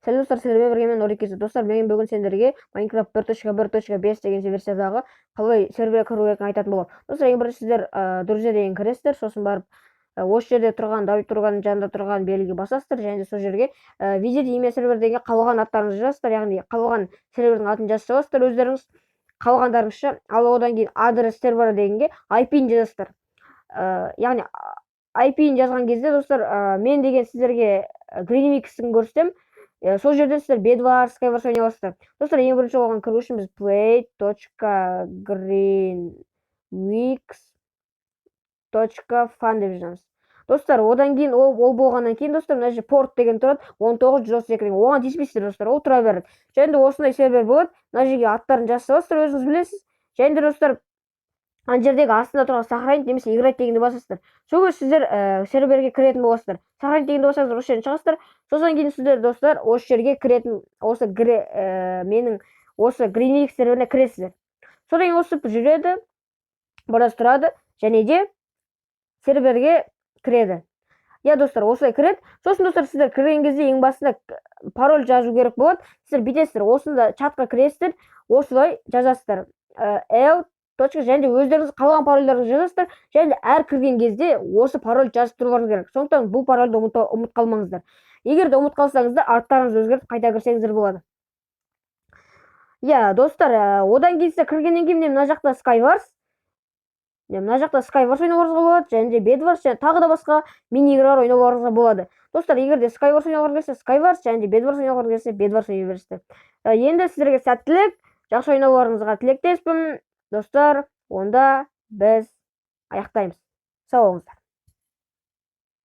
Сәлем достар, сіздермен бірге мен Орекесі. Достар, мен бүгін сендерге Minecraft 1.1.5 деген версиядағы қалай серверге кіру керектігін айтатын боламын. Достар, ең бірінші сіздер друзья деген кіресіздер, сосын барып осы жерде тұрған Давид тұрған жанында тұрған белгіге басасыздар, және сол жерге видео имя сервер деген қалған аттарыңызды жазасыздар, яғни қалған сервердің атын жазып саласыздар өздеріңіз қалғандарыңызша. Ал одан кейін адрес сервері дегенге IP-ін жазасыздар. Яғни IP-ін жазған кезде достар, мен деген сіздерге Greenwix-ін көрсетем. Сол жерде сіздер Bedwars, Skywars ойнай аласыздар. Достар, ең бірінші оған кіру үшін біз play.greenwix.fun деп жазамыз. Достар, одан кейін ол болғаннан кейін достар, мына жерде порт деген тұрады, 19.132 деген. Оған тиіспейсіздер достар, ол тұра береді. Және де осындай сервер болады. Мына жерге аттарын жазып саласыздар, өзіңіз білесіз. Және де достар, ана жердегі астында тұрған сохранить немесе играть дегенді басасыздар. Сол кезде сіздер серверге кіретін боласыздар. Сохранить дегенді басасыздар, осы жерден шығасыздар. Содан кейін сіздер достар осы жерге кіретін, менің осы Greenwix серверіне кіресіздер. Содан кейін осы жүреді, біраз тұрады, және де серверге кіреді. Достар, осылай кіреді. Сосын достар, сіздер кірген кезде ең басында пароль жазу керек болады. Сіздер бүйтесіздер, осында чатқа кіресіздер, осылай жазасыздар. және де өздеріңіз қалған парольдеріңізді жазасыздар, және де әр кірген кезде осы пароль жазып тұруларыңыз керек. Сондықтан бұл парольді ұмыт қалмаңыздар. Егер де ұмыт қалсаңыздар, аттарыңызды өзгертіп қайта кірсеңіздер болады. Достар, одан кейін сіздер кіргеннен кейін мына жақта Skywars ойнауыңызға болады, және де Bedwars, және тағы да басқа мини-игралар ойнауыңызға болады. Достар, егер де Skywars ойнауыңыз келсе, Skywars, және де Bedwars ойнауыңыз келсе, Bedwars ойнай бересіздер. Енді сіздерге сәттілік, жақсы ойнауларыңызға тілектеспін. Достар, онда біз аяқтаймыз. Сау болыңыздар.